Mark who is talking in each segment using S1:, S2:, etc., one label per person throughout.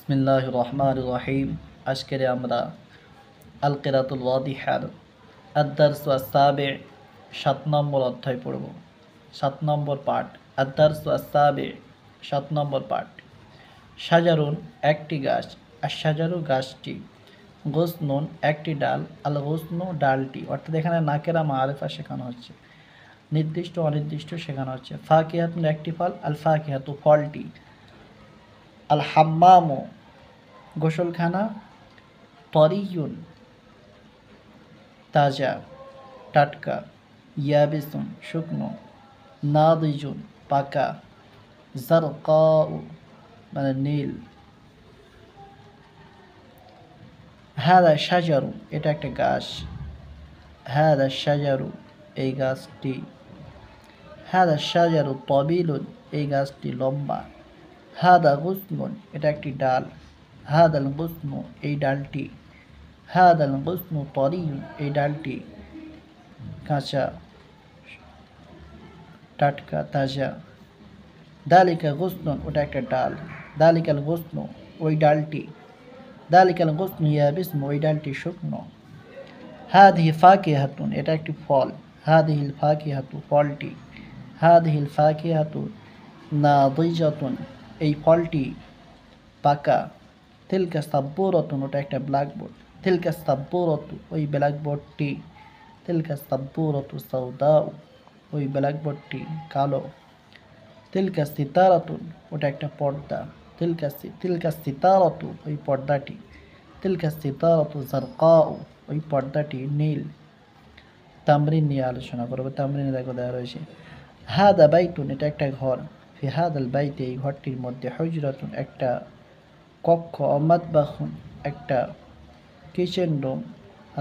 S1: বিসমিল্লাহির রহমানির রহিম। আজকের আমরা আল কিরাতুল ওয়াদিহার আদ-দারসু আস-সাবি' ৭ নম্বর অধ্যায় পড়ব। ৭ নম্বর পাঠ। আদ-দারসু আস-সাবি' ৭ নম্বর পাঠ। শাজারুন একটি গাছ, আশ-শাজারু গাছটি, গোসনুন একটি ডাল, আল গোসনু ডালটি। অর্থাৎ এখানে নাকেরা মাআরিফা শেখানো হচ্ছে, নির্দিষ্ট অনির্দিষ্ট শেখানো হচ্ছে। ফাকিহাতুন একটি ফল, আল ফাকিহাতু ফলটি, আল হাম্মামু গোসলখানা, তরিয়ুন তাজা টাটকা, ইয়াবিসুন শুকনো, নাদিজুন পাকা, জারকাউ মানে নীল। হাদা শাজারু এটা একটা গাছ, হাদা শাজারু এই গাছটি, হাদা শাজারু তবিলুন এই গাছটি লম্বা, হাদা গুসনুন এটা একটি ডাল, হাদাল গুসনু এই ডালটি, হাদাল গুসনু তরিয়ুন এই ডালটি কাঁচা টাটকা তাজা, দালিকা গুসনুন ওটা একটা ডাল, দালিকাল গুসনু ওই ডালটি, দালিকাল গুসনু ইয়াবিসনু ওই ডালটি শুকনো, হাদিহি ফাকিহাতুন এটা একটি ফল, হাদিহিল ফাকিহাতু ফলটি, হাদিহিল ফাকিহাতু নাদিজাতুন এই ফলটি পাকা, তিলকা সাব্বুরাতুন ওটা একটা ব্ল্যাকবোর্ড, তিলকা সাব্বুরাতু ওই ব্ল্যাকবোর্ডটি, তিলকা সাব্বুরাতু সাউদাউ ওই ব্ল্যাকবোর্ডটি কালো, তিলকা সিতারাতুন ওটা একটা পর্দা, তিলকা সিতারাতু ওই পর্দাটি, তিলকা সিতারাতু জারকাউ ওই পর্দাটি নীল। তামরিন নিয়ে আলোচনা করবো। তামরিনে দেখো দেওয়া রয়েছে, হাদা বাইতুন এটা একটা ঘর, ফি হাদাল বাইতে এই ঘরটির মধ্যে, হুজরাতুন একটা কক্ষ, মাতবাখুন একটা কিচেন রুম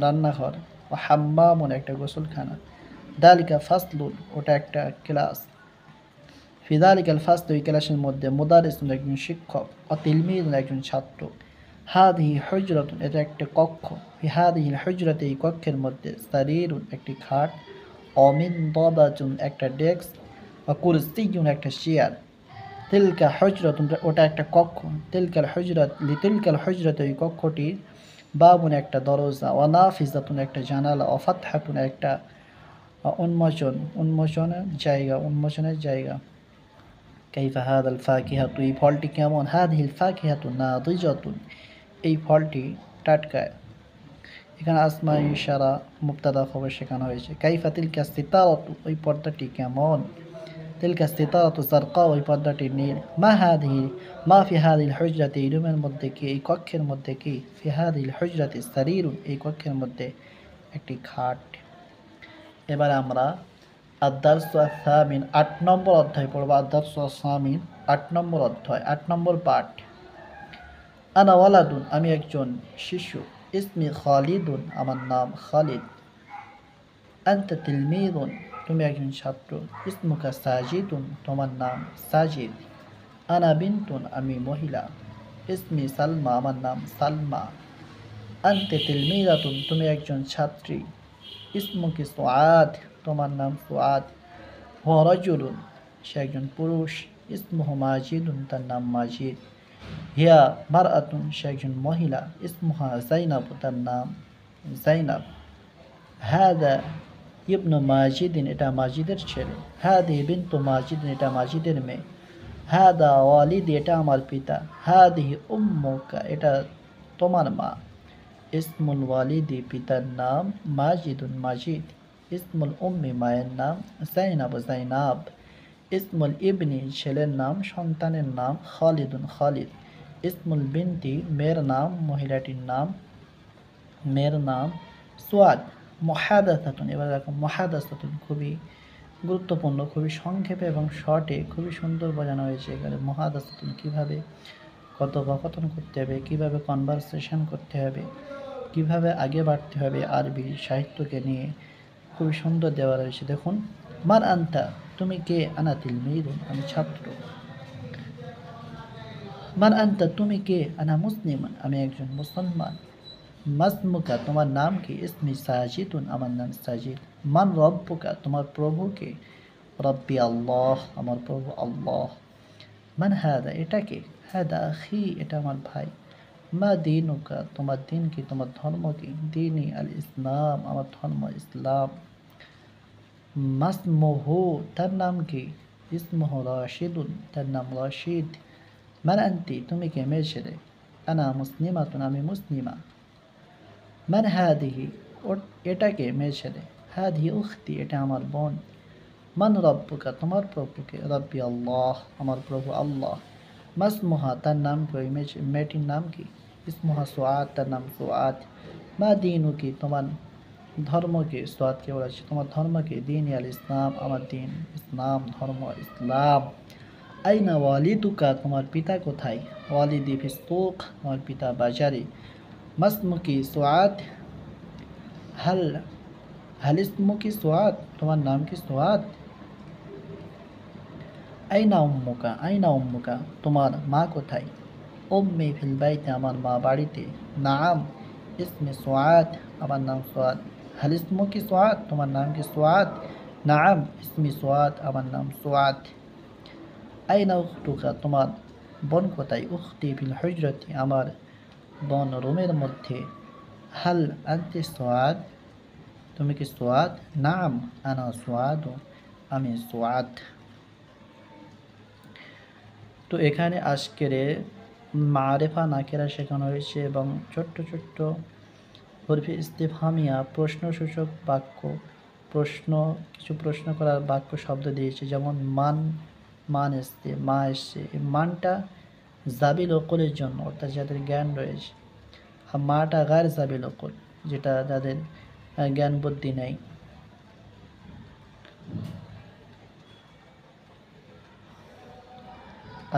S1: রান্নাঘর, ও হাম্মামুন একটা গোসলখানা, দালিকা ফাসলুন ওটা একটা ক্লাস, ফি দালিকাল ফাসল ওই ক্লাসের মধ্যে, মুদারিসুন একজন শিক্ষক, ও তিলমিযুন একজন ছাত্র, হাদিহি হুজরাতুন এটা একটা কক্ষ, ফি হাদিহিল হুজরাতে এই কক্ষের মধ্যে, সারিরুন একটি খাট, অমিনদাদাতুন একটা ডেস্ক, ও কুরসিয়ুন একটা চেয়ার, তিলকা হুজরাতুন ওটা একটা কক্ষ, তিলকাল হুজরাত লিতিলকাল হুজরাত ওই কক্ষটি, বাবুন একটা দরজা, ও নাফিজাতুন একটা জানালা, ও ফাতহাতুন একটা উন্মোচনের জায়গা। কাইফা হাদাল ফাকিহাতু এই ফলটি কেমন, হাদিহিল ফাকিহাতু নাদিজাতুন এই ফলটি টাটকা। এখানে আসমা ইশারা মুবতাদা খবর শেখানো হয়েছে। কাইফা তিলকা সিতারাতু ওই পর্দাটি কেমন, তিলকা সিতারাতু জারকাউ ওই পর্দাটি নীল, মা ফি হাদিহিল হুজরাতি এই রুমের মধ্যে কি, এই কক্ষের মধ্যে কি, ফি হাদিহিল হুজরাতি সারিরুন এই কক্ষের মধ্যে একটি খাট। এবার আমরা আদ-দারসু আস-সামিন ৮ নম্বর অধ্যায় পড়ব। আদ-দারসু আস-সামিন ৮ নম্বর অধ্যায় ৮ নম্বর পাঠ। আনা ওয়ালাদুন আমি একজন শিশু, ইসমি খালিদুন আমার নাম খালিদ, আনতা তিলমিযুন তুমি একজন ছাত্র, ইসমুকা সাজিদুন তোমার নাম সাজিদ, আনা বিনতুন আমি মহিলা, ইসমি সালমা আমার নাম সালমা, আনতে তিলমিযাতুন তুমি একজন ছাত্রী, ইসমুকি সুআদ তোমার নাম সুআদ, হুয়া রাজুলুন সে একজন পুরুষ, ইসমুহু মাজিদুন তার নাম মাজিদ, হিয়া মারআতুন সে একজন মহিলা, ইসমুহা যায়নাব তার নাম যায়নাব, হাদা ইবনু মাজিদিন এটা মাজিদের ছেলে, হাদিহি বিনতু মাজিদিন এটা মাজিদের মেয়ে, হাদা ওয়ালিদি এটা আমার পিতা, হাদিহি উম্মুকা এটা তোমার মা, ইসমুল ওয়ালিদি পিতার নাম মাজিদুন মাজিদ, ইসমুল উম্মি মায়ের নাম যায়নাব যায়নাব, ইসমুল ইবনি ছেলের নাম সন্তানের নাম খালিদুন খালিদ, ইসমুল বিনতি মেয়ের নাম মহিলাটির নাম মেয়ের নাম সুয়াদ। মুহাদাসাতুন এবার দেখো মুহাদাসাতুন খুবই গুরুত্বপূর্ণ, খুবই সংক্ষেপে এবং শর্টে খুবই সুন্দর বোঝানো হয়েছে। এখানে মুহাদাসাতুন কীভাবে কথোপকথন করতে হবে, কীভাবে কনভারসেশন করতে হবে, কিভাবে আগে বাড়তে হবে আরবি সাহিত্যকে নিয়ে খুবই সুন্দর দেওয়া রয়েছে। দেখুন, মান আনতা তুমি কে, আনা তিলমিযুন আমি ছাত্র, মান আনতা তুমি কে, আনা মুসলিমান আমি একজন মুসলমান, মাসমুকা তোমার নাম কি, ইসমি সাজিদুন আমার নাম সাজিদ, মান রব্বুকা তোমার প্রভু কে, রব্বি আল্লাহ আমার প্রভু আল্লাহ, মান হাদা এটা কে, হাদা আখি, এটা আমার ভাই। মা দীনুকা, তোমার দিন কি, তোমার ধর্ম কি? দীনি আল ইসলাম, আমার ধর্ম ইসলাম। মাসমুহু, তার নাম কি? ইসমুহু রাশিদুন, তার নাম রাশিদ। মান আনতি, তুমি কে? মেয়ে ছেলে। আনা মুসলিমাতুন, আমি মুসলিমা। মান হাদিহি, এটা কে? মেয়ে ছেলে। হাদিহি উখতি, এটা আমার বোন। মান রব্বুকা, তোমার প্রভুকে? রব্বি আল্লাহ, আমার প্রভু আল্লাহ। মাসমুহা, তার নাম কি? ওই মেয়েটির নাম কি? ইসমুহা সুআদ, তার নাম সুআদ। মা দীনুকি, তোমার ধর্ম কি? সুআদকে বলেছে তোমার ধর্ম কি? দীন আল ইসলাম, আমার দিন ইসলাম, ধর্ম ইসলাম। আইনা ওয়ালিদুকা, তোমার পিতা কোথায়? ওয়ালিদি ফিস সুক, তোমার পিতা বাজারে। মাসমুকি? সুআদ। হাল হাল ইসমুকি সুআদ, তোমার নাম কি সুআদ? আইনা উম্মুকা, আইনা উম্মুকা, তোমার মা কোথায়? উম্মি ফিল বাইতে, আমার মা বাড়িতে। নাম ইসমে সুআদ, আমার নাম সুআদ। হাল ইসমুকি সুআদ, তোমার নাম কি সুআদ? নাম ইসমি সুআদ, আমার নাম সুআদ। আইনা উখতুকা, তোমার বোন কোথায়? উখতি ফিল হুজরতি, আমার বোন রুমের মধ্যে। হাল আনতি সুআদ, তুমি কি সুআদ? নাম আনা সুআদ, আমি সুআদ। তো এখানে আজকের মারেফা নাকেরা শেখানো হয়েছে এবং ছোট্ট ছোট্ট হরফে ইস্তেফহামিয়া প্রশ্নসূচক বাক্য, কিছু প্রশ্ন করার বাক্য শব্দ দিয়েছে, যেমন মান এসছে, মা এসছে। এই মানটা জাবিল ওকলের জন্য, অর্থাৎ যাদের জ্ঞান রয়েছে। আর মাটা গায়ের জাবিল ওকল, যেটা যাদের জ্ঞান বুদ্ধি নেই।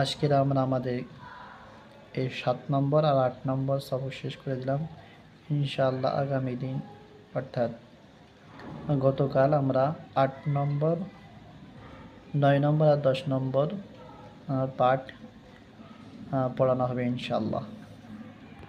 S1: আজকের আমরা আমাদের এই 7 নম্বর আর 8 নম্বর সবক শেষ করে দিলাম। ইনশাআল্লাহ আগামী দিন অর্থাৎ গতকাল আমরা 8 নম্বর, 9 নম্বর আর 10 নম্বর পাঠ পড়ানো হবে ইনশাআল্লাহ।